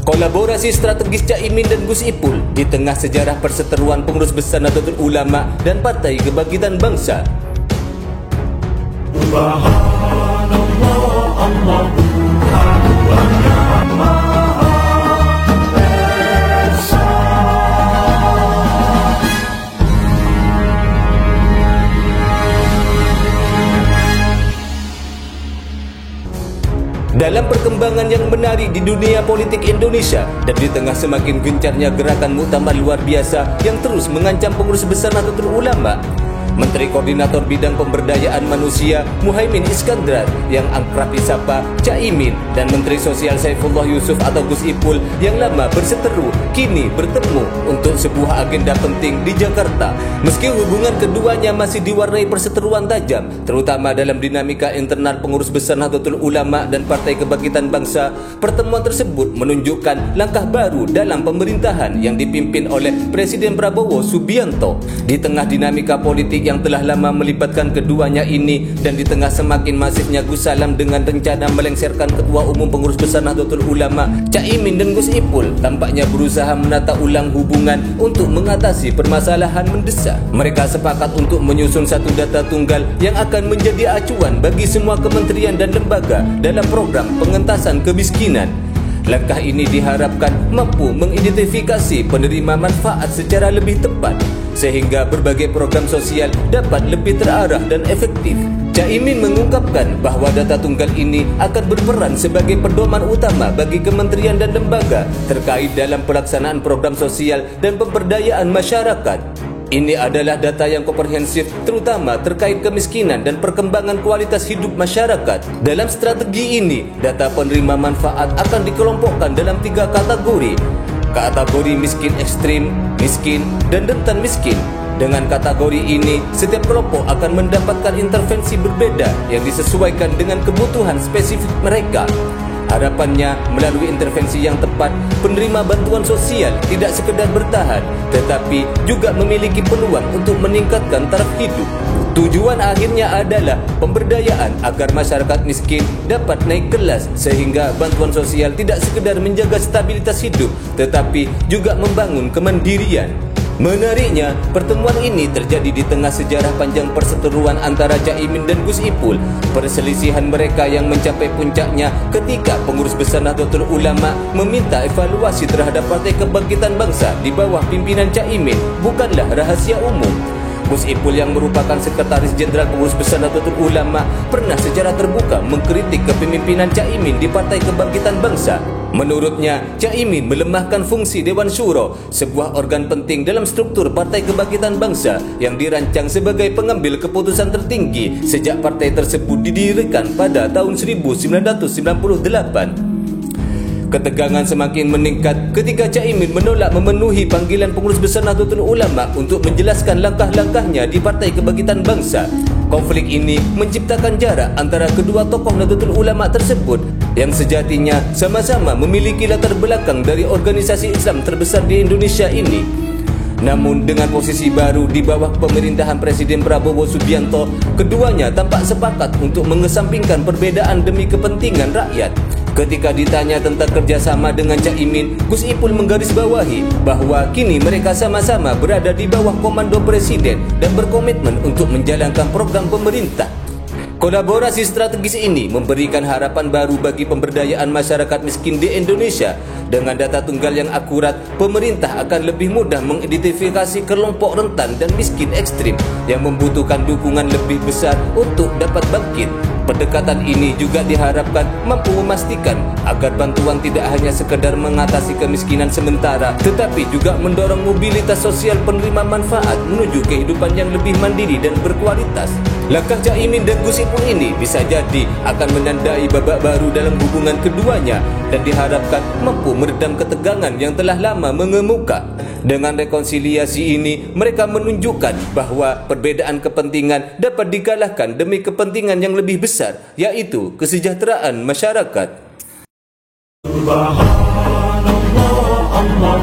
Kolaborasi strategis Caimin dan Gus Ipul di tengah sejarah perseteruan pengurus besar Nahdlatul Ulama dan Partai Kebangkitan Bangsa. Dalam perkembangan yang menarik di dunia politik Indonesia dan di tengah semakin gencarnya gerakan muktamar luar biasa yang terus mengancam pengurus besar Nahdlatul Ulama, Menteri Koordinator Bidang Pemberdayaan Manusia Muhaimin Iskandar yang akrab disapa Caimin dan Menteri Sosial Saifullah Yusuf atau Gus Ipul yang lama berseteru kini bertemu untuk sebuah agenda penting di Jakarta. Meski hubungan keduanya masih diwarnai perseteruan tajam, terutama dalam dinamika internal pengurus besar Nahdlatul Ulama dan Partai Kebangkitan Bangsa, pertemuan tersebut menunjukkan langkah baru dalam pemerintahan yang dipimpin oleh Presiden Prabowo Subianto. Di tengah dinamika politik yang telah lama melibatkan keduanya ini dan di tengah semakin masifnya Gus Salam dengan rencana melengsarkan Ketua Umum Pengurus Besar Nahdlatul Ulama, Caimin dan Gus Ipul tampaknya berusaha menata ulang hubungan untuk mengatasi permasalahan mendesak. Mereka sepakat untuk menyusun satu data tunggal yang akan menjadi acuan bagi semua kementerian dan lembaga dalam program pengentasan kemiskinan. Langkah ini diharapkan mampu mengidentifikasi penerima manfaat secara lebih tepat sehingga berbagai program sosial dapat lebih terarah dan efektif. Caimin mengungkapkan bahawa data tunggal ini akan berperan sebagai pedoman utama bagi kementerian dan lembaga terkait dalam pelaksanaan program sosial dan pemberdayaan masyarakat. Ini adalah data yang komprehensif terutama terkait kemiskinan dan perkembangan kualitas hidup masyarakat. Dalam strategi ini, data penerima manfaat akan dikelompokkan dalam 3 kategori. Kategori miskin ekstrim, miskin, dan rentan miskin. Dengan kategori ini, setiap kelompok akan mendapatkan intervensi berbeda yang disesuaikan dengan kebutuhan spesifik mereka. Harapannya, melalui intervensi yang tepat, penerima bantuan sosial tidak sekedar bertahan, tetapi juga memiliki peluang untuk meningkatkan taraf hidup. Tujuan akhirnya adalah pemberdayaan agar masyarakat miskin dapat naik kelas sehingga bantuan sosial tidak sekedar menjaga stabilitas hidup, tetapi juga membangun kemandirian. Menariknya, pertemuan ini terjadi di tengah sejarah panjang perseteruan antara Caimin dan Gus Ipul. Perselisihan mereka yang mencapai puncaknya ketika pengurus besar Nahdlatul Ulama meminta evaluasi terhadap Partai Kebangkitan Bangsa di bawah pimpinan Caimin bukanlah rahasia umum. Gus Ipul yang merupakan Sekretaris Jenderal Pengurus Besar Nahdlatul Ulama pernah secara terbuka mengkritik kepemimpinan Caimin di Partai Kebangkitan Bangsa. Menurutnya, Caimin melemahkan fungsi Dewan Syuro, sebuah organ penting dalam struktur Partai Kebangkitan Bangsa yang dirancang sebagai pengambil keputusan tertinggi sejak partai tersebut didirikan pada tahun 1998. Ketegangan semakin meningkat ketika Caimin menolak memenuhi panggilan pengurus besar Nahdlatul Ulama untuk menjelaskan langkah-langkahnya di Partai Kebangkitan Bangsa. Konflik ini menciptakan jarak antara kedua tokoh Nahdlatul Ulama tersebut yang sejatinya sama-sama memiliki latar belakang dari organisasi Islam terbesar di Indonesia ini. Namun dengan posisi baru di bawah pemerintahan Presiden Prabowo Subianto, keduanya tampak sepakat untuk mengesampingkan perbedaan demi kepentingan rakyat. Ketika ditanya tentang kerjasama dengan Caimin, Gus Ipul menggarisbawahi bahwa kini mereka sama-sama berada di bawah komando Presiden dan berkomitmen untuk menjalankan program pemerintah. Kolaborasi strategis ini memberikan harapan baru bagi pemberdayaan masyarakat miskin di Indonesia. Dengan data tunggal yang akurat, pemerintah akan lebih mudah mengidentifikasi kelompok rentan dan miskin ekstrim yang membutuhkan dukungan lebih besar untuk dapat bangkit. Pendekatan ini juga diharapkan mampu memastikan agar bantuan tidak hanya sekedar mengatasi kemiskinan sementara, tetapi juga mendorong mobilitas sosial penerima manfaat menuju kehidupan yang lebih mandiri dan berkualitas. Langkah Caimin dan Gus Ipul ini bisa jadi akan menandai babak baru dalam hubungan keduanya dan diharapkan mampu meredam ketegangan yang telah lama mengemuka. Dengan rekonsiliasi ini, mereka menunjukkan bahwa perbedaan kepentingan dapat dikalahkan demi kepentingan yang lebih besar, yaitu kesejahteraan masyarakat. Subhanallah, Allahu Akbar.